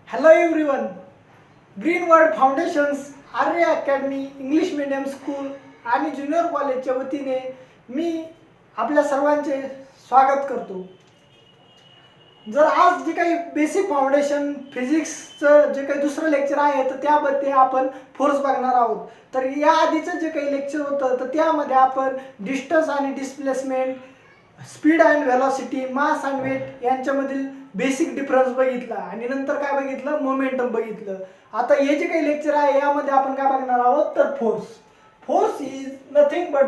Hello everyone. Green world foundation's Arya academy English medium school आणि junior कॉलेजच्या वतीने मी आपल्या सर्वांचे स्वागत करतो. जर आज जे काही बेसिक फाउंडेशन फिजिक्सचं जे काही दुसरं लेक्चर आहे तर त्यामध्ये आपण फोर्स बघणार आहोत. तर या आधीचं जे काही लेक्चर होतं तर त्यामध्ये आपण डिस्टन्स आणि displacement, speed and velocity, mass and weight यांच्यामधील बेसिक डिफरन्स बघितला आणि नंतर काय बघितलं, मोमेंटम बघितलं. आता हे जे काही लेक्चर आहे यामध्ये आपण काय बघणार आहोत तर force. Force is nothing but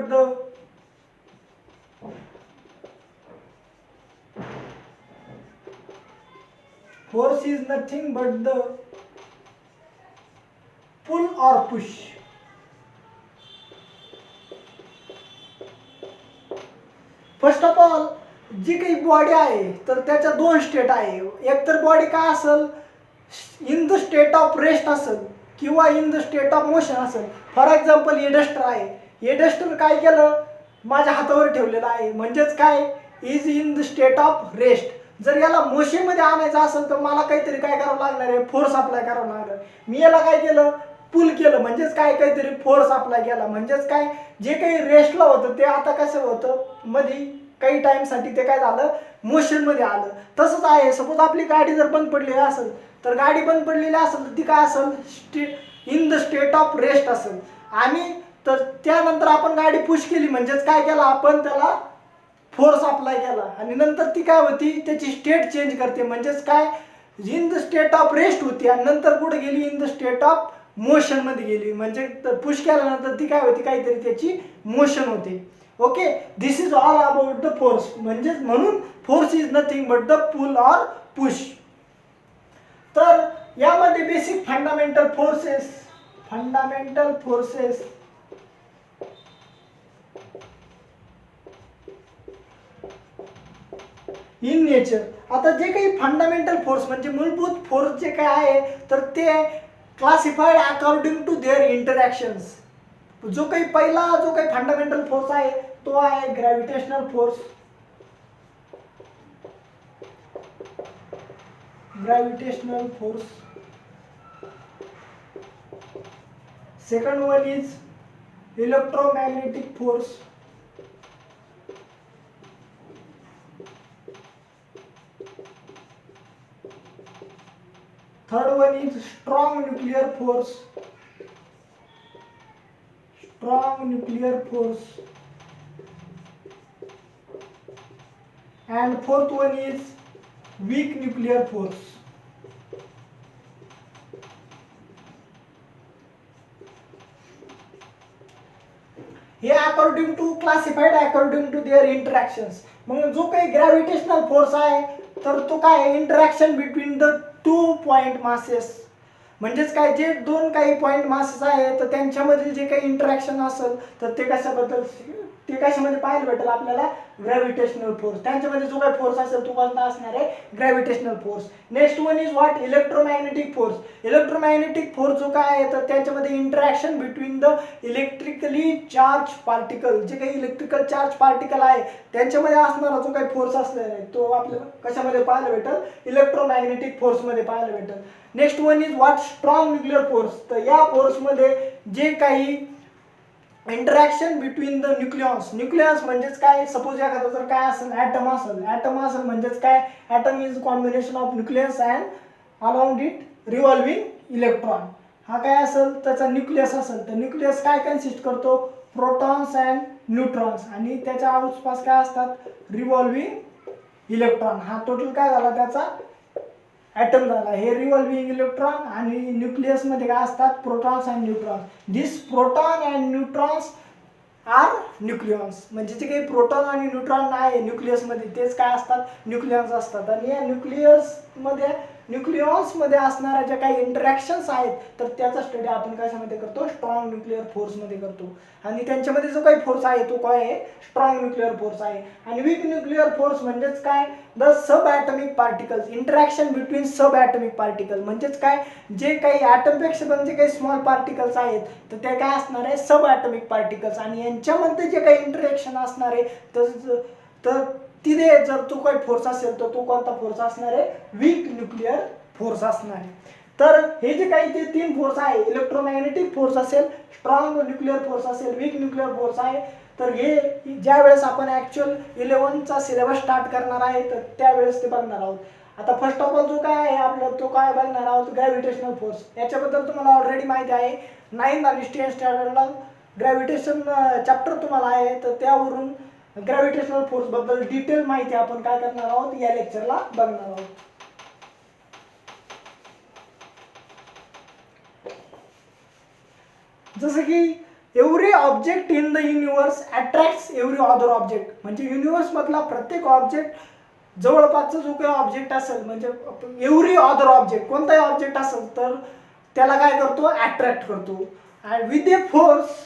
the pull or push. First of all जी काही बॉडी आहे तर त्याच्या दोन स्टेट आहे. एक तर बॉडी काय असेल, in the state of rest असेल किंवा in the state of motion असेल. फॉर एक्झाम्पल हे डस्टर आहे. हे डस्टर काय केलं, माझ्या हातावर ठेवलेलं आहे, म्हणजेच काय, is in the state of rest. जर याला मोशनमध्ये आणायचं असेल तर मला काहीतरी काय करावं लागणार आहे, फोर्स अप्लाय करावं लागणार. मी याला काय केलं, पुल केलं, म्हणजेच काय, काहीतरी फोर्स अप्लाय केला. म्हणजेच काय, जे काही रेस्टला होतं ते आता कसं होतं, मध्ये काही टाइमसाठी ते काय झालं, मोशनमध्ये आलं. तसंच आहे, सपोज आपली गाडी जर बंद पडलेली असेल तर गाडी बंद पडलेली असेल तर ती काय असेल, in the state of rest असेल. आणि तर त्यानंतर आपण गाडी पुश केली, म्हणजेच काय केलं, आपण त्याला फोर्स अप्लाय केला आणि नंतर ती काय होती, त्याची स्टेट चेंज करते. म्हणजेच काय, in the state of rest होती आणि नंतर कुठे गेली, in the state of motion मध्ये गेली. म्हणजे पुश केल्यानंतर ती काय होती, काहीतरी त्याची मोशन होते. Okay, this is all about the force. म्हणजेच म्हणून force is nothing but the pull or push. तर यामध्ये basic fundamental forces in nature. आता जे काही फंडामेंटल फोर्स म्हणजे मूलभूत फोर्स जे काय आहे तर ते classified according to their interactions. जो काही पहिला जो काही फंडामेंटल फोर्स आहे तो आहे gravitational force. Second one is electromagnetic force. Third one is strong nuclear force. And fourth one is weak nuclear force. हे according to classified according to their interactions. मग जो काही ग्रॅव्हिटेशनल फोर्स आहे तर तो काय, interaction between the two point masses. म्हणजेच काय, जे दोन काही पॉइंट मासेस आहे तर त्यांच्यामधील जे काही इंटरॅक्शन असेल तर ते कशामध्ये पाहायला भेटेल आपल्याला, ग्रॅव्हिटेशनल फोर्स. त्यांच्यामध्ये जो काही फोर्स असेल तो कोणता असणार आहे, gravitational force. Next one is what, electromagnetic force. Electromagnetic force जो काय आहे तर त्याच्यामध्ये interaction between the electrically charge particle. जे काही इलेक्ट्रिकल चार्ज पार्टिकल आहे त्यांच्यामध्ये असणारा जो काही फोर्स असलेला आहे तो आपल्याला कशामध्ये पाहायला भेटेल, इलेक्ट्रोमॅग्नेटिक फोर्समध्ये पाहायला भेटेल. Next one is what, strong nuclear force. तर या फोर्समध्ये जे काही इंटरॅक्शन बिटवीन द न्यूक्लियस म्हणजेच काय, सपोज एखादा जर काय असेल, ॲटम असेल म्हणजेच काय, atom is combination of nucleus and along it revolving electron. हा काय असेल, त्याचा न्यूक्लियस असेल तर न्यूक्लियस काय कन्सिस्ट करतो, प्रोटॉन्स अँड न्यूट्रॉन्स, आणि त्याच्या आसपास काय असतात, रिव्हॉल्विंग इलेक्ट्रॉन. हा टोटल काय झाला त्याचा ॲटम झाला. हे रिव्हॉल्विंग इलेक्ट्रॉन आणि न्यूक्लियस मध्ये काय असतात, protons and neutrons. This proton and neutrons are nucleons. म्हणजे जे काही प्रोटॉन आणि न्यूट्रॉन आहे न्यूक्लियसमध्ये तेच काय असतात, न्यूक्लियॉन्स असतात. आणि या न्यूक्लियॉन्समध्ये असणाऱ्या ज्या काही इंटरॅक्शन्स आहेत तर त्याचा स्टडी आपण कशामध्ये करतो, स्ट्रॉंग न्यूक्लियर फोर्समध्ये करतो. आणि त्यांच्यामध्ये जो काही फोर्स आहे तो काय आहे, स्ट्रॉंग न्यूक्लियर फोर्स आहे. आणि वीक न्यूक्लियर फोर्स म्हणजेच काय, the sub atomic particles, interaction between sub atomic particle. म्हणजेच काय, जे काही ॲटमपेक्षा पण जे काही स्मॉल पार्टिकल्स आहेत तर ते काय असणार आहे, सब ॲटॉमिक पार्टिकल्स. आणि यांच्यामध्ये जे काही इंटरॅक्शन असणार आहे तर तिथे जर तो काही फोर्स असेल तर तो कोणता फोर्स असणार आहे, वीक न्यूक्लियर फोर्स असणार आहे. तर हे जे काही ते 3 फोर्स आहे, इलेक्ट्रोमॅग्नेटिक फोर्स असेल, स्ट्रॉंग न्यूक्लिअर फोर्स असेल, वीक न्यूक्लिअर फोर्स आहे. तर हे ज्या वेळेस आपण ॲक्च्युअल 11चा सिलेबस स्टार्ट करणार आहे तर त्यावेळेस ते बघणार आहोत. आता फर्स्ट ऑफ ऑल जो काय आहे आपला तो काय बघणार आहोत, ग्रॅव्हिटेशनल फोर्स. याच्याबद्दल तुम्हाला ऑलरेडी माहिती आहे, 9th आणि 10th स्टँडर्डला ग्रॅव्हिटेशन चॅप्टर तुम्हाला आहे. तर त्यावरून ग्रॅव्हिटेशनल फोर्स बद्दल डिटेल माहिती आपण काय करणार आहोत या लेक्चरला बघणार आहोत. जसं की every object in the universe attracts every other object. म्हणजे युनिवर्स मधला प्रत्येक ऑब्जेक्ट जवळपासचा जो काही ऑब्जेक्ट असेल, म्हणजे एव्हरी अदर ऑब्जेक्ट कोणताही ऑब्जेक्ट असेल तर त्याला काय करतो, अट्रॅक्ट करतो. And with a force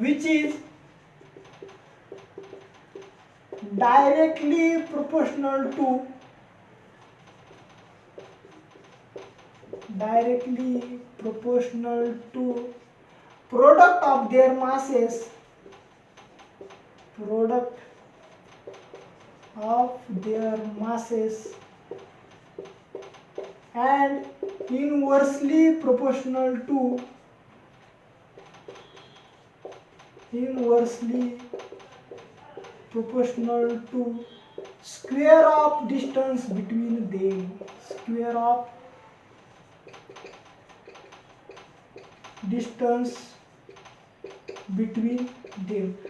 which is directly proportional to product of their masses and inversely proportional to square of distance between them.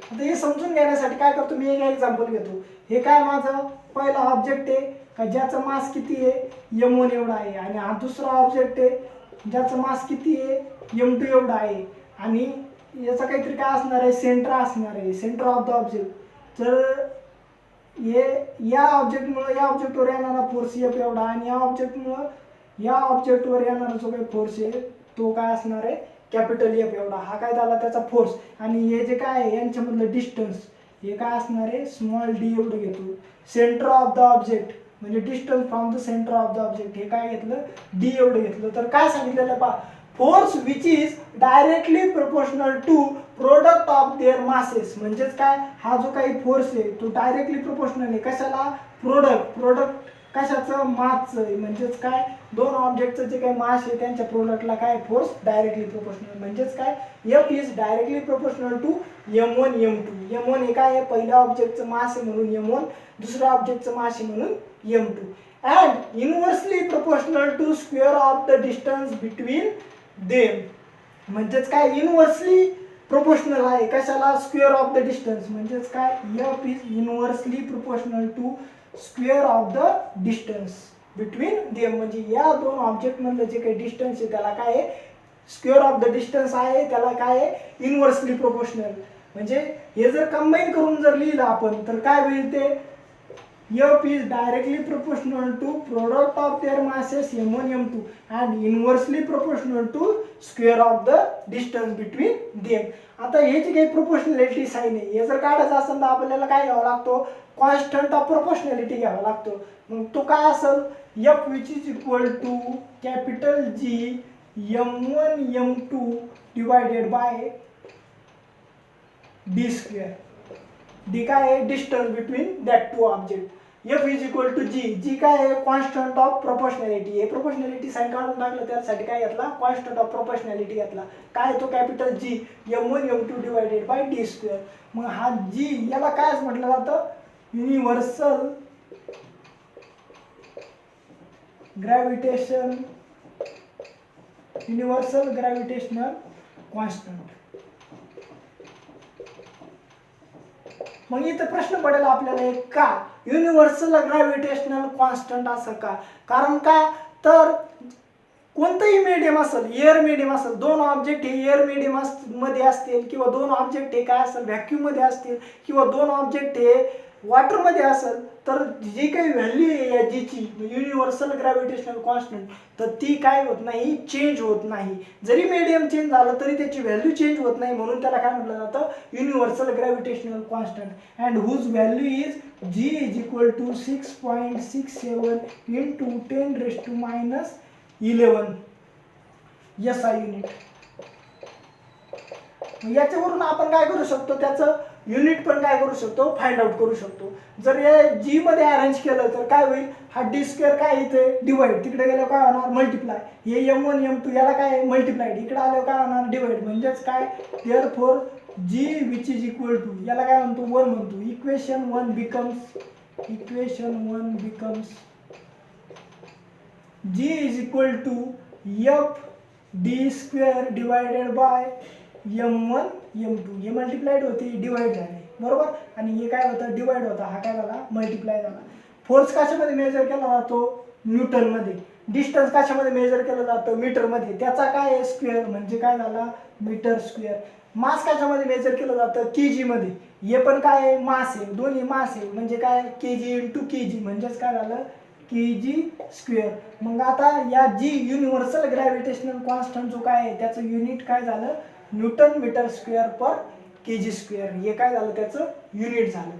आता हे समजून घेण्यासाठी काय करतो मी, एक एक्झाम्पल घेतो. हे काय माझं पहिला ऑब्जेक्ट आहे का ज्याचं मास किती आहे m1 एवढा आहे, आणि हा दुसरा ऑब्जेक्ट आहे ज्याचं मास किती आहे m2 एवढा आहे, आणि याचा काहीतरी काय असणार आहे, सेंटर असणार आहे, सेंटर ऑफ द ऑब्जेक्ट. तर हे या ऑब्जेक्टमुळे या ऑब्जेक्टवर येणारा फोर्स F एवढा, आणि या ऑब्जेक्टमुळे या ऑब्जेक्टवर येणारा जो काही फोर्स आहे तो काय असणार आहे, कॅपिटल F एवढा. हा काय झाला त्याचा फोर्स. आणि हे जे काय आहे यांच्यामधलं डिस्टन्स हे काय असणार आहे, स्मॉल d एवढं घेतो. सेंटर ऑफ द ऑब्जेक्ट म्हणजे distance from the centre of the object हे काय घेतलं, d एवढं घेतलं. तर काय सांगितलेलं पहा, force which is directly proportional to product of their masses. म्हणजेच काय, हा जो काही फोर्स आहे तो डायरेक्टली प्रोपोर्शनल आहे कशाला, प्रोडक्ट कशाचं, मासचं. म्हणजेच काय, दोन ऑब्जेक्टचं जे काही मास आहे त्यांच्या प्रोडक्टला काय फोर्स डायरेक्टली प्रोपोर्शनल. म्हणजेच काय, F is directly proportional to m1 m2. m1 हे काय आहे, पहिल्या ऑब्जेक्टचं मास आहे म्हणून m1, दुसऱ्या ऑब्जेक्टचं मास आहे म्हणून m2. and inversely proportional to square of the distance between them. म्हणजेच काय, इनव्हर्सली प्रोपोर्शनल आहे कशाला, स्क्वेअर ऑफ द डिस्टन्स. म्हणजेच काय, F is inversely proportional to square of the distance between them. म्हणजे या दोन ऑब्जेक्ट मधलं जे काही डिस्टन्स आहे त्याला काय आहे, स्क्वेअर ऑफ द डिस्टन्स आहे, त्याला काय आहे, इनव्हर्सली प्रोपोर्शनल. म्हणजे हे जर कंबाईन करून जर लिहिलं आपण तर काय होईल ते, F is directly proportional to product of their masses m1 m2 and inversely proportional to square of the distance between them. आता हे जे काही प्रोपोर्शनॅलिटी साइन आहे हे जर काढायचं असेल तर आपल्याला काय घ्यावं लागतो, कॉन्स्टंट ऑफ प्रोपोर्शनॅलिटी घ्यावा लागतो. मग तो काय असेल, F which is equal to capital G m1 m2 divided by d square. d काय आहे, distance between that two object. F is equal to G. G काय आहे, कॉन्स्टंट ऑफ प्रोपोर्शनॅलिटी. हे प्रोपोर्शनॅलिटी साइन काढून टाकलं त्यासाठी काय घेतला, कॉन्स्टंट ऑफ प्रोपोर्शनॅलिटी घेतला. काय तो capital G m1 m2 divided by d square. मग हा G याला काय म्हटलं जातं, युनिव्हर्सल ग्रॅव्हिटेशनल कॉन्स्टंट. मग इथं प्रश्न पडेल आपल्याला एक, का युनिव्हर्सल ग्रॅव्हिटेशनल कॉन्स्टंट असं का, कारण का, तर कोणतंही मीडियम असेल, एअर मीडियम असेल, दोन ऑब्जेक्ट हे एअर मीडियम मध्ये असतील, किंवा दोन ऑब्जेक्ट हे काय असेल व्हॅक्यूम मध्ये असतील, किंवा दोन ऑब्जेक्ट हे वॉटर मध्ये असेल, तर जी काही व्हॅल्यू आहे या जीची युनिव्हर्सल ग्रॅव्हिटेशनल कॉन्स्टंट तर ती काय होत नाही, चेंज होत नाही. जरी मीडियम चेंज झालं तरी त्याची व्हॅल्यू चेंज होत नाही, म्हणून त्याला काय म्हटलं जातं, universal gravitational constant. And whose value is G is equal to 6.67 into 10⁻11 SI unit. याच्यावरून आपण काय करू शकतो, त्याचं युनिट पण काय करू शकतो, फाइंड आउट करू शकतो. जर या जी मध्ये अरेंज केलं तर काय होईल, हा डी स्क्वेअर काय इथे डिवाइड, तिकडे गेल्यावर काय होणार मल्टिप्लाय, हे m1 m2 याला काय मल्टिप्लाइड, इकडे आल्यावर काय होणार डिवाइड, म्हणजेच काय therefore g which is equal to याला काय म्हणतो 1 म्हणतो. Equation 1 becomes g is equal to f D square divided by m1 m2. हे मल्टिप्लाइड होते, डिवाइड झाले बरोबर, आणि हे काय होतं डिवाइड होता, हा काय झाला मल्टिप्लाय झाला. फोर्स कशामध्ये मेजर केला जातो, न्यूटन मध्ये. डिस्टन्स कशामध्ये मेजर केलं जातं, मीटर मध्ये. त्याचा काय आहे स्क्वेअर, म्हणजे काय झाला मीटर स्क्वेअर. मास कशामध्ये मेजर केलं जातं, केजी मध्ये. हे पण काय आहे मास आहे, दोन्ही मास आहे, म्हणजे काय केजी इंटू केजी, म्हणजेच काय झालं केजी स्क्वेअर. मग आता या जी युनिव्हर्सल ग्रॅव्हिटेशनल कॉन्स्टंट जो काय आहे त्याचं युनिट काय झालं न्यूटन मीटर स्क्वेअर पर केजी स्क्वेअर. हे काय झालं त्याचं युनिट झालं.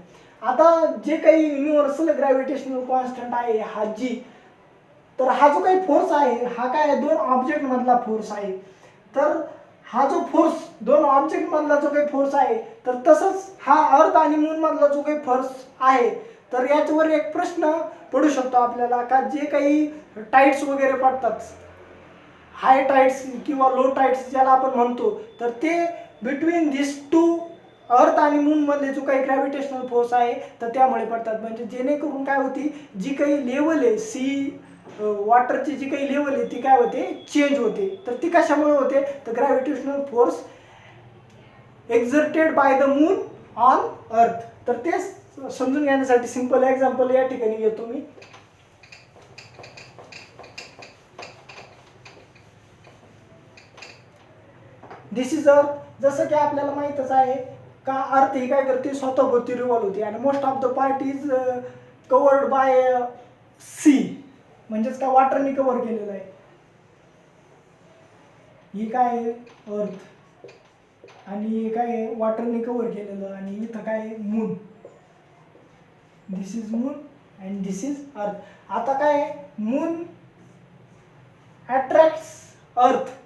आता जे काही युनिव्हर्सल ग्रॅव्हिटेशनल कॉन्स्टंट आहे हा जी, तर हा जो काही फोर्स आहे हा काय दोन ऑब्जेक्ट मधला फोर्स आहे. तर हा जो फोर्स दोन ऑब्जेक्ट मधला जो काही फोर्स आहे, तर तसंच हा अर्थ आणि मून मधला जो काही फोर्स आहे, तर याच्यावर एक प्रश्न पडू शकतो आपल्याला का जे काही टाइड्स वगैरे पडतात, हाय टाइड्स किंवा लो टाइड्स ज्याला आपण म्हणतो, तर ते बिटवीन दिस टू अर्थ आणि मून मध्ये जो काही ग्रॅव्हिटेशनल फोर्स आहे तर त्यामुळे पडतात. म्हणजे जेणेकरून काय होती, जी काही लेवल आहे सी वॉटरची जी काही लेवल आहे ती काय होते चेंज होते. तर ती कशामुळे होते, तर gravitational force exerted by the moon on earth. तर ते समजून घेण्यासाठी सिंपल एक्झाम्पल या ठिकाणी घेतो मी. दिस इज अर्थ. जसं की आपल्याला माहितच आहे का अर्थ ही काय करते स्वतःभोवती रिव्हॉल्व होते, आणि most of the part is covered by sea, म्हणजेच काय वॉटरने कव्हर केलेलं आहे. ही काय आहे अर्थ, आणि काय आहे वॉटरने कव्हर केलेलं, आणि इथं काय आहे moon. This is moon and this is earth. आता काय मून अट्रॅक्ट्स अर्थ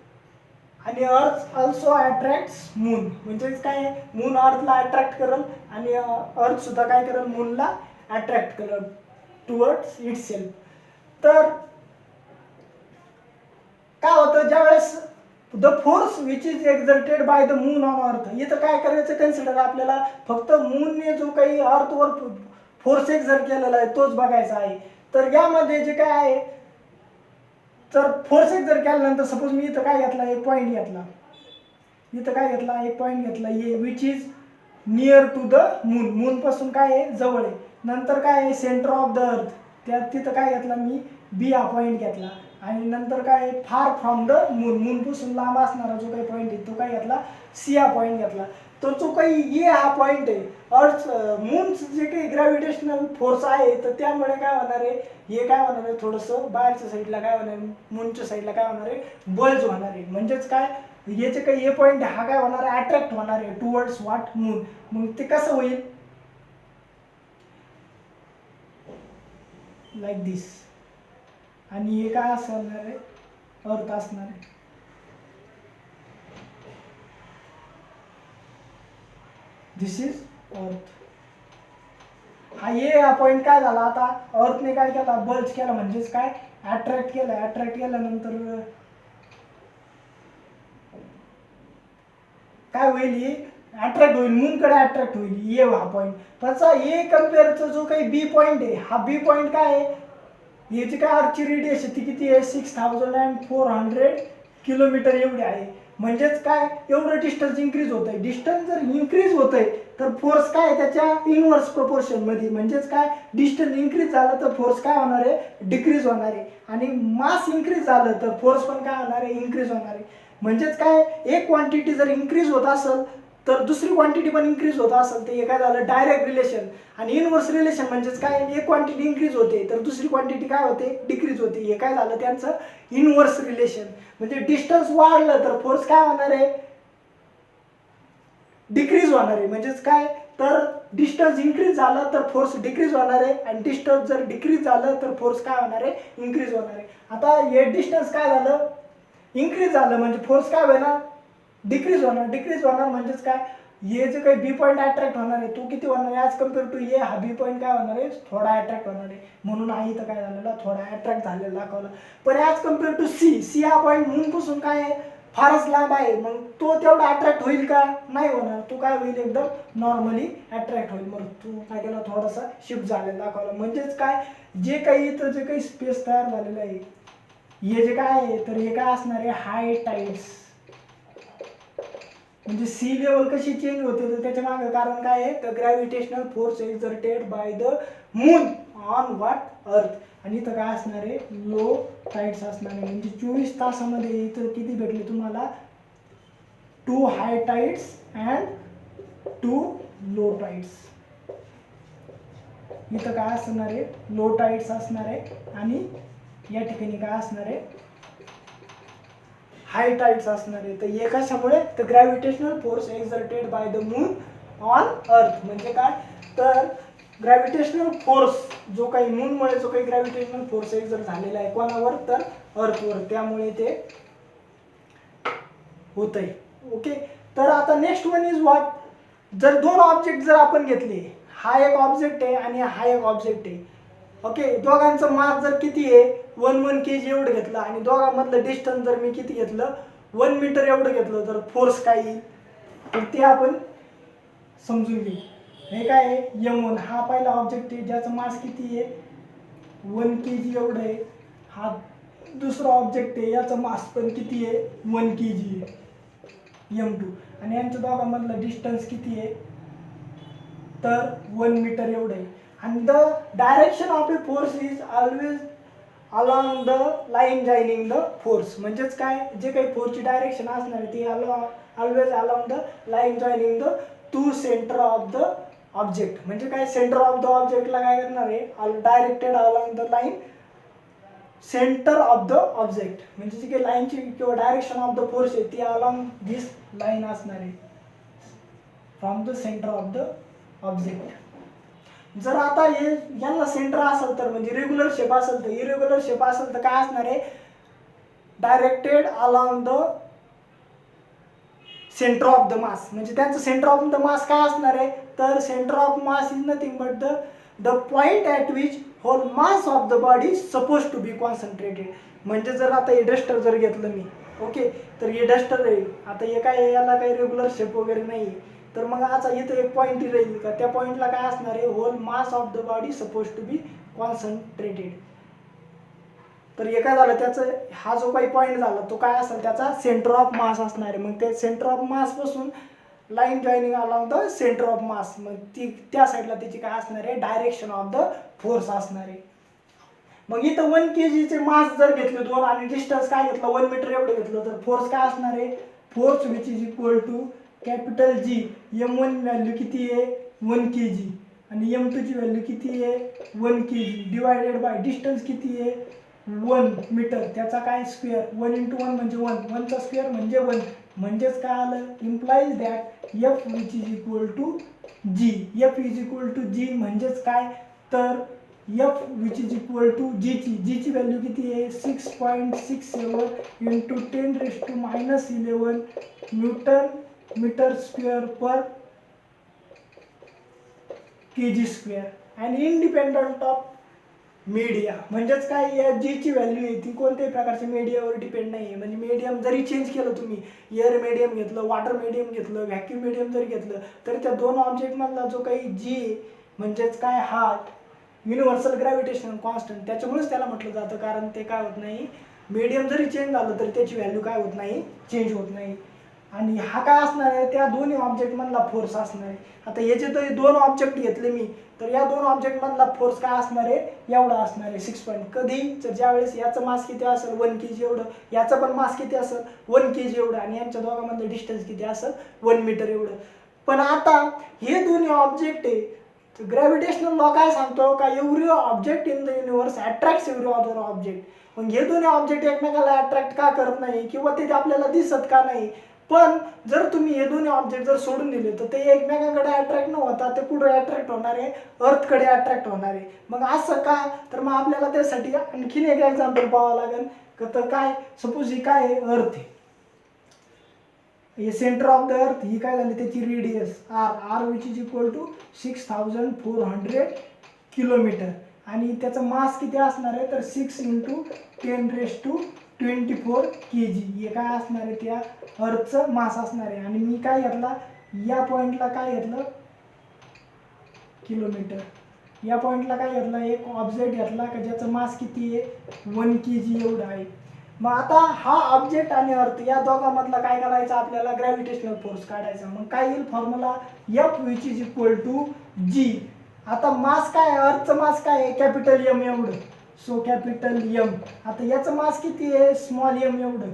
आणि अर्थ ऑल्सो अट्रॅक्ट्स मून. म्हणजेच काय मून अर्थला अट्रॅक्ट करल आणि अर्थ सुद्धा काय करल मूनला अट्रॅक्ट करल टुवर्ड्स इटसेल्फ. तर काय होतं ज्यावेळेस the force which is exerted by the moon on earth, इथं काय करायचं कन्सिडर आपल्याला फक्त मूनने जो काही अर्थवर फोर्स एक्झर्ट केलेला आहे तोच बघायचा आहे. तर यामध्ये जे काय आहे, तर फोर्स एक्झर्ट केल्यानंतर सपोज मी इथं काय घेतला एक पॉईंट घेतला, इथं काय घेतला एक पॉईंट घेतला A which is near to the moon. Moon पासून काय आहे जवळ आहे. नंतर काय आहे सेंटर ऑफ द अर्थ, त्यात तिथं काय घेतला मी बी हा पॉईंट घेतला. आणि नंतर काय फार फ्रॉम द मून, मूनपासून लांब असणारा जो काही पॉईंट आहे तो काय घेतला सी हा पॉईंट घेतला. तर जो काही ए हा पॉईंट आहे अर्थ मूनचं जे काही ग्रॅव्हिटेशनल फोर्स आहे, तर त्यामुळे काय होणार आहे हे काय होणार आहे थोडंसं बाहेरच्या साईडला काय होणार आहे मूनच्या साईडला काय होणार आहे बल्ज होणार आहे. म्हणजेच काय याचे काही ए पॉईंट हा काय होणार आहे अट्रॅक्ट होणार आहे टुवर्ड्स व्हॉट मून. मग ते कसं होईल लाईक दिस, आणि हे काय असणार आहे अर्थ असणार आहे. This is earth. हा पॉइंट काय झाला आता अर्थने काय केला बल्ज केला, म्हणजेच काय अट्रॅक्ट केलं. अट्रॅक्ट केल्यानंतर काय होईल ही अट्रॅक्ट होईल मूनकडे अट्रॅक्ट होईल ए हा पॉईंट. त्याचा ए कम्पेअरचा जो काही बी पॉईंट आहे हा बी पॉईंट काय आहे, याची काय अर्थची रेडिएशन ती किती आहे 6400 किलोमीटर एवढी आहे. म्हणजेच काय एवढं डिस्टन्स इन्क्रीज होत आहे. डिस्टन्स जर इन्क्रीज होत आहे तर फोर्स काय त्याच्या इनवर्स प्रोपोर्शन मध्ये, म्हणजेच काय डिस्टन्स इन्क्रीज झालं तर फोर्स काय होणार आहे डिक्रीज होणार आहे, आणि मास इन्क्रीज झालं तर फोर्स पण काय होणार आहे इन्क्रीज होणार आहे. म्हणजेच काय एक क्वांटिटी जर इन्क्रीज होत असेल तर दुसरी क्वांटिटी पण इन्क्रीज होत असेल तर हे काय झालं डायरेक्ट रिलेशन. आणि इनवर्स रिलेशन म्हणजेच काय एक क्वांटिटी इन्क्रीज होते तर दुसरी क्वांटिटी काय होते डिक्रीज होते. हे काय झालं त्यांचं इनवर्स रिलेशन. म्हणजे डिस्टन्स वाढलं तर फोर्स काय होणार आहे डिक्रीज होणार आहे. म्हणजेच काय तर डिस्टन्स इन्क्रीज झालं तर फोर्स डिक्रीज होणार आहे, आणि डिस्टन्स जर डिक्रीज झालं तर फोर्स काय होणार आहे इन्क्रीज होणार आहे. आता हे डिस्टन्स काय झालं इन्क्रीज झालं म्हणजे फोर्स काय होणार डिक्रीज होणार. डिक्रीज होणार म्हणजेच काय ये जे काही बी पॉईंट अट्रॅक्ट होणार आहे तो किती होणार आहे ॲज कम्पेअर टू ए, हा बी पॉईंट काय होणार आहे थोडा अट्रॅक्ट होणार आहे, म्हणून हा इथं काय झालेला थोडा अट्रॅक्ट झालेला दाखवला. पण as compare to C, C हा पॉईंट मूनपासून काय आहे फारच लांब आहे, मग तो तेवढा अट्रॅक्ट होईल का, नाही होणार, तो काय होईल एकदम नॉर्मली अट्रॅक्ट होईल. मग तू काय केला थोडासा शिफ्ट झालेला दाखवला. म्हणजेच काय जे काही इथं जे काही स्पेस तयार झालेलं आहे हे जे काय आहे तर हे काय असणार आहे हाय टाइड्स. म्हणजे सी लेवल कशी चेंज होते तर त्याच्या मागे कारण काय आहे तर gravitational force exerted by the moon on what अर्थ. आणि इथं काय असणार आहे लो टाइड्स असणार आहे. म्हणजे 24 तासामध्ये इथं किती भेटले तुम्हाला 2 हाय टाइड्स अँड 2 लो टाइड्स. इथं काय असणार आहे लो टाइड्स असणार आहे आणि या ठिकाणी काय असणार आहे हाय टाइड्स असणार आहे. तर हे कशामुळे तर gravitational force exerted by the moon on earth. म्हणजे काय तर ग्रॅव्हिटेशनल फोर्स जो काही मूनमुळे जो काही ग्रॅव्हिटेशनल फोर्स एक्झर्ट झालेला आहे कोणावर तर अर्थवर, त्यामुळे ते होत आहे. ओके. तर आता नेक्स्ट वन इज व्हॉट, जर दोन ऑब्जेक्ट जर आपण घेतले, हा एक ऑब्जेक्ट आहे आणि हा एक ऑब्जेक्ट आहे. ओके. दोघांचं मास जर किती आहे 1 kg एवढं घेतलं आणि दोघांमधलं डिस्टन्स जर मी किती घेतलं 1 मीटर एवढं घेतलं तर फोर्स काय येईल तर ते आपण समजून घेऊ. हे काय आहे M1 हा पहिला ऑब्जेक्ट आहे ज्याचं मास किती आहे 1 kg एवढं आहे. हा दुसरा ऑब्जेक्ट आहे याचं मास पण किती आहे 1 kg आहे M2. आणि यांच्या दोघांमधलं डिस्टन्स किती आहे तर 1 मीटर एवढं आहे. आणि the direction of a force is always along the line joining the force. म्हणजेच काय जे काही फोर्सची डायरेक्शन असणार आहे ती always along the line joining the two centre of the object. म्हणजे काय सेंटर ऑफ द ऑब्जेक्टला काय करणार आहे directed along the line centre of the object. म्हणजे जी काही लाईनची किंवा डायरेक्शन ऑफ द फोर्स आहे ती अलॉंग दिस लाईन असणार आहे from the centre of the object. जर आता हे यांना सेंटर असेल तर म्हणजे रेग्युलर शेप असेल तर इरेग्युलर शेप असेल तर काय असणार आहे directed along the centre of the mass. म्हणजे त्यांचं सेंटर ऑफ द मास काय असणार आहे तर centre of mass is nothing but the point at which whole mass of the body suppose to be concentrated. म्हणजे जर आता हे डस्टर जर घेतलं मी ओके तर हे डस्टर आहे. आता हे काय याला काही रेग्युलर शेप वगैरे नाही आहे तर मग आता इथं एक पॉईंट राहील का त्या पॉईंटला काय असणार आहे whole mass of the body suppose to be concentrated. तर हे काय झालं त्याचं हा जो काही पॉईंट झाला तो काय असेल त्याचा सेंटर ऑफ मास असणार आहे. मग ते सेंटर ऑफ मास पासून line joining along the centre of मास मग ती त्या साईडला त्याची काय असणार आहे डायरेक्शन ऑफ द फोर्स असणार आहे. मग इथं 1 kg चे मास जर घेतले दोन आणि डिस्टन्स काय घेतलं 1 मीटर एवढं घेतलं तर फोर्स काय असणार आहे force which is equal to capital G. M1 value किती आहे 1 kg आणि M2 ची व्हॅल्यू किती आहे 1 kg डिवायडेड बाय डिस्टन्स किती आहे 1 मीटर त्याचा काय स्क्वेअर 1 × 1 म्हणजे 1 1 चा स्क्वेअर म्हणजे 1. म्हणजेच काय आलं implies that F which is equal to G. F is equal to G म्हणजेच काय तर F which is equal to G ची व्हॅल्यू किती आहे 6.67 × 10⁻11 newton metre square per kg square आणि इंडिपेंडंट ऑफ मीडिया. म्हणजेच काय या जी ची व्हॅल्यू आहे ती कोणत्याही प्रकारच्या मीडियावर डिपेंड नाही आहे. म्हणजे मीडियम जरी चेंज केलं तुम्ही एअर मीडियम घेतलं वॉटर मीडियम घेतलं व्हॅक्यूम मीडियम जरी घेतलं तरी त्या दोन ऑब्जेक्टमधला जो काही जी म्हणजेच काय हा युनिव्हर्सल ग्रॅव्हिटेशनल कॉन्स्टंट त्याच्यामुळेच त्याला म्हटलं जातं कारण ते काय होत नाही मीडियम जरी चेंज झालं तरी त्याची व्हॅल्यू काय होत नाही चेंज होत नाही. आणि हा काय असणार आहे त्या दोन्ही ऑब्जेक्टमधला फोर्स असणार आहे. आता याचे तर दोन ऑब्जेक्ट घेतले मी तर या दोन ऑब्जेक्टमधला फोर्स काय असणार आहे एवढा असणार आहे 6 पॉईंट. कधी तर ज्यावेळेस याचं मास किती असेल 1 kg एवढं याचं पण मास किती असेल 1 kg एवढं आणि यांच्या दोघांमधलं डिस्टन्स किती असेल 1 मीटर एवढं. पण आता हे दोन्ही ऑब्जेक्ट आहे ग्रॅव्हिटेशनल लॉ काय सांगतो का every object in the universe attracts every other object. मग हे दोन्ही ऑब्जेक्ट एकमेकाला अट्रॅक्ट का करत नाही किंवा ते आपल्याला दिसत का नाही. पण जर तुम्ही हे दोन्ही ऑब्जेक्ट जर सोडून दिले तर ते एकमेकांकडे अट्रॅक्ट न होता ते कुठे अट्रॅक्ट होणार आहे अर्थकडे अट्रॅक्ट होणार आहे. मग असं का तर मग आपल्याला त्यासाठी आणखीन एक एक्झाम्पल पाहावं लागेल तर काय सपोज ही काय आहे अर्थ आहे हे सेंटर ऑफ द अर्थ ही काय झाली त्याची radius R which is equal to 6400 kilometre आणि त्याचं मास किती असणार आहे तर 6 × 10⁻24 kg हे काय असणार आहे त्या अर्थचं मास असणार आहे. आणि मी काय घेतला या पॉइंटला काय घेतलं किलोमीटर, या पॉइंटला काय घेतला एक ऑब्जेक्ट घेतला का ज्याचं मास किती आहे 1 kg एवढं आहे. मग आता हा ऑब्जेक्ट आणि अर्थ या दोघांमधला काय करायचं आपल्याला ग्रॅव्हिटेशनल फोर्स काढायचा. मग काय येईल formula F which is equal to G. आता मास काय अर्थचं मास काय आहे कॅपिटल M एवढं, सो कॅपिटल M. आता याचं मास किती आहे स्मॉल m एवढं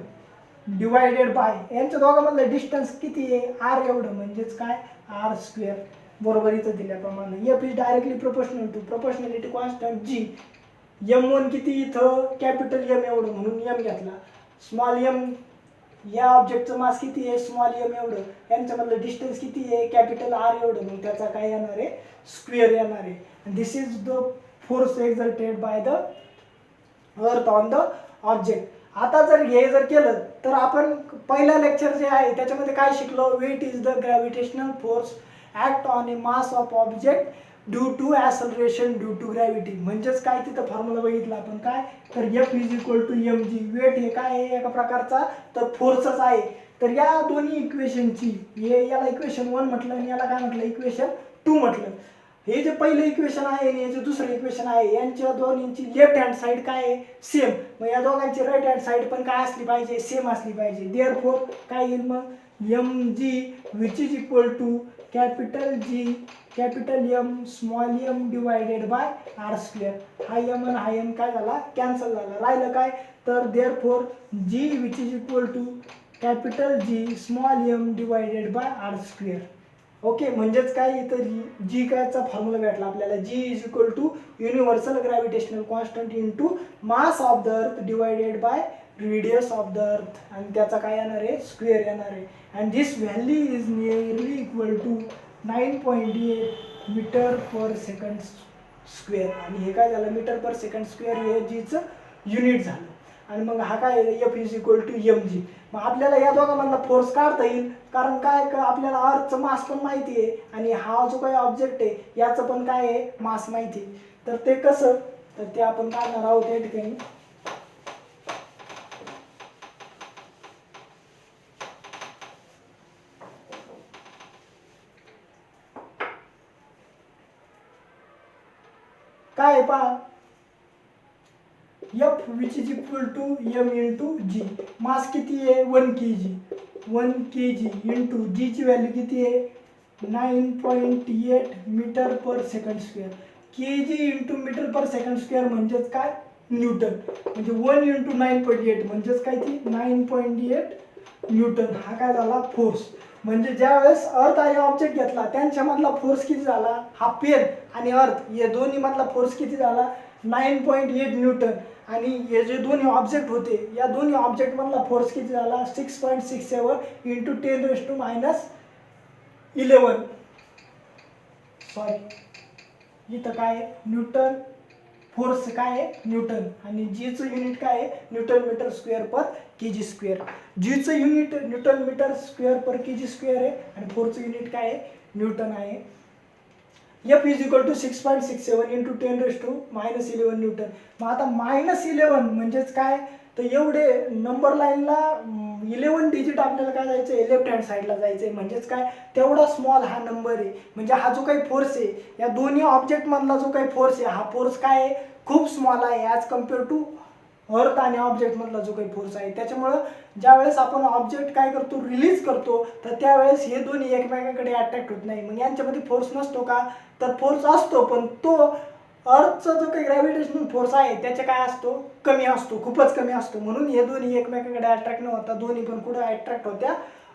डिवायडेड बाय यांच्या दोघांमधलं डिस्टन्स किती आहे r एवढं म्हणजेच काय r². बरोबर इथं दिल्याप्रमाणे F is directly proportional to proportionality constant G. M1 किती इथं कॅपिटल M एवढं म्हणून M घेतला. स्मॉल m या ऑब्जेक्टचं मास किती आहे स्मॉल m एवढं, यांच्यामधलं डिस्टन्स किती आहे कॅपिटल R एवढं, मग त्याचा काय येणार आहे स्क्वेअर येणार आहे. This is the force exerted by the earth on the object. आता जर हे जर केलं तर आपण पहिलं लेक्चर जे आहे त्याच्यामध्ये काय शिकलो weight is the gravitational force act on a mass of object due to acceleration due to gravity. म्हणजेच काय तिथं फॉर्म्युला बघितला आपण काय तर F is equal to mg. Weight हे काय आहे एका प्रकारचा तर फोर्सच आहे. तर या दोन्ही इक्वेशनची हे याला इक्वेशन 1 म्हटलं आणि याला काय म्हटलं इक्वेशन 2 म्हटलं. हे जे पहिलं इक्वेशन आहे आणि हे जे दुसरं इक्वेशन आहे यांच्या दोन्हींची लेफ्ट हँड साईड काय आहे सेम, मग या दोघांची राईट हँड साईड पण काय असली पाहिजे सेम असली पाहिजे. देअरफॉर काय येईल मग mg which is equal to capital G capital M small m divided by r². हा m आणि हा m काय झाला कॅन्सल झाला, राहिलं काय तर therefore G which is equal to capital G small m divided by r². Okay, म्हणजेच काय इथं G कायचा फॉर्म्युला भेटला आपल्याला G is equal to universal gravitational constant into mass of the earth divided by radius of the earth आणि त्याचा काय येणार आहे स्क्वेअर येणार आहे. And this value is nearly equal to 9.8 metre per second square. आणि हे काय झालं मीटर पर सेकंड स्क्वेअर हे जीचं युनिट झालं. आणि मग हा काय F is equal to mg. मग आपल्याला या दोघांमधला फोर्स काढता येईल कारण काय आपल्याला अर्थचं मास पण माहिती आहे आणि हा जो काही ऑब्जेक्ट आहे याचं पण काय आहे मास माहिती आहे. तर ते कसं तर ते आपण काढणार आहोत या ठिकाणी. काय पहा F which is equal to m into G. Mass किती आहे 1 kg इंटू G ची व्हॅल्यू किती आहे 9.8 metre per second square. kg into meter per second square म्हणजेच काय न्यूटन, म्हणजे 1 इंटू 9.8 म्हणजेच काय ती 9.8 न्यूटन. हा काय झाला फोर्स. म्हणजे ज्या वेळेस अर्थ आणि ऑब्जेक्ट घेतला त्यांच्यामधला फोर्स किती झाला हा पेन आणि अर्थ या दोन्ही मधला फोर्स किती झाला 9.8 न्यूटन. आणि हे जे दोन्ही ऑब्जेक्ट होते या दोन्ही ऑब्जेक्ट मधला फोर्स किती झाला 6.67 इंटू 10⁻11 सॉरी इथं काय आहे न्यूटन फोर्स काय आहे न्यूटन आणि जीचं युनिट काय आहे newton metre square per kg square. जीचं unit newton metre square per kg square आहे आणि फोर्सचं युनिट काय आहे न्यूटन आहे. F is equal to 6.67 into 10⁻11 newton. मग आता -11 म्हणजेच काय तर एवढे नंबर लाईनला 11 डिजिट आपल्याला काय जायचं आहे लेफ्ट हँड साईडला जायचं आहे. म्हणजेच काय तेवढा स्मॉल हा नंबर आहे. म्हणजे हा जो काही फोर्स आहे या दोन्ही ऑब्जेक्टमधला जो काही फोर्स आहे हा फोर्स काय आहे खूप स्मॉल आहे ॲज कम्पेअर टू अर्थ आणि ऑब्जेक्टमधला जो काही फोर्स आहे. त्याच्यामुळं ज्यावेळेस आपण ऑब्जेक्ट काय करतो रिलीज करतो तर त्यावेळेस हे दोन्ही एकमेकांकडे अट्रॅक्ट होत नाही. मग यांच्यामध्ये फोर्स नसतो का तर फोर्स असतो पण तो अर्थचा जो काही ग्रॅव्हिटेशनल फोर्स आहे त्याचे काय असतो कमी असतो खूपच कमी असतो. म्हणून हे दोन्ही एकमेकांकडे अट्रॅक्ट न होता दोन्ही पण कुठे अट्रॅक्ट होत्या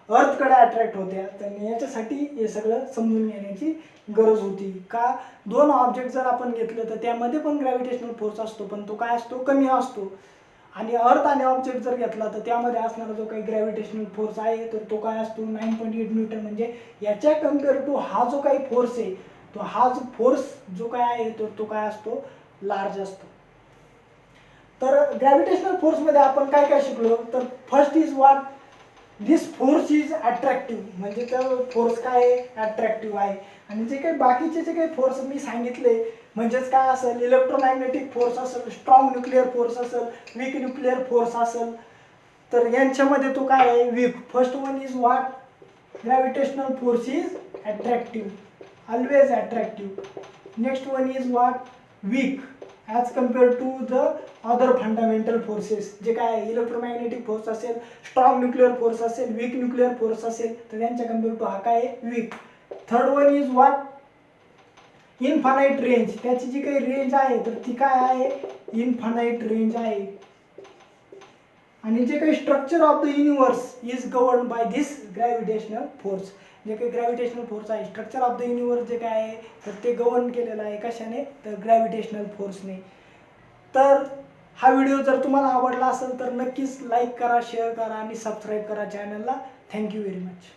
अर्थकडे अट्रॅक्ट होत्या. तर याच्यासाठी हे सगळं समजून घेण्याची गरज होती का दोन ऑब्जेक्ट जर आपण घेतलं तर त्यामध्ये पण ग्रॅव्हिटेशनल फोर्स असतो पण तो काय असतो कमी असतो. आणि अर्थ आणि ऑब्जेक्ट जर घेतला तर त्यामध्ये असणारा जो काही ग्रॅव्हिटेशनल फोर्स आहे तर तो काय असतो 9.8 न्यूटन. म्हणजे याच्या कम्पेअर टू हा जो काही फोर्स आहे तो हा जो फोर्स जो काय आहे तो काय असतो लार्ज असतो. तर ग्रॅव्हिटेशनल फोर्समध्ये आपण काय काय शिकलो तर first is what this force is attractive, म्हणजे तो फोर्स काय आहे, अट्रॅक्टिव्ह आहे. आणि जे काही बाकीचे जे काही फोर्स मी सांगितले, म्हणजेच काय असेल, इलेक्ट्रोमॅग्नेटिक फोर्स असेल, स्ट्रॉंग न्यूक्लिअर फोर्स असेल, वीक न्यूक्लिअर फोर्स असेल, तर यांच्यामध्ये तो काय आहे, weak. First one is what, gravitational force is attractive, always attractive. Next one is what, weak as compare to the other fundamental forces. जे काय इलेक्ट्रोमॅग्नेटिक फोर्स असेल, स्ट्रॉंग न्यूक्लिअर फोर्स असेल, वीक न्यूक्लिअर फोर्स असेल, तर त्यांच्या compare to हा काय आहे, weak. Third one is what, infinite range. त्याची जी काही रेंज आहे तर ती काय आहे, इनफानाईट रेंज आहे. आणि जे काही structure of the universe is govern by this gravitational force. जे काही ग्रॅव्हिटेशनल फोर्स आहे, स्ट्रक्चर ऑफ द युनिवर्स जे काय आहे तर ते गवर्न केलेलं आहे कशाने, तर ग्रॅव्हिटेशनल फोर्सने. तर हा व्हिडिओ जर तुम्हाला आवडला असेल तर नक्कीच लाईक करा, शेअर करा आणि सबस्क्राईब करा चॅनलला. Thank you very much.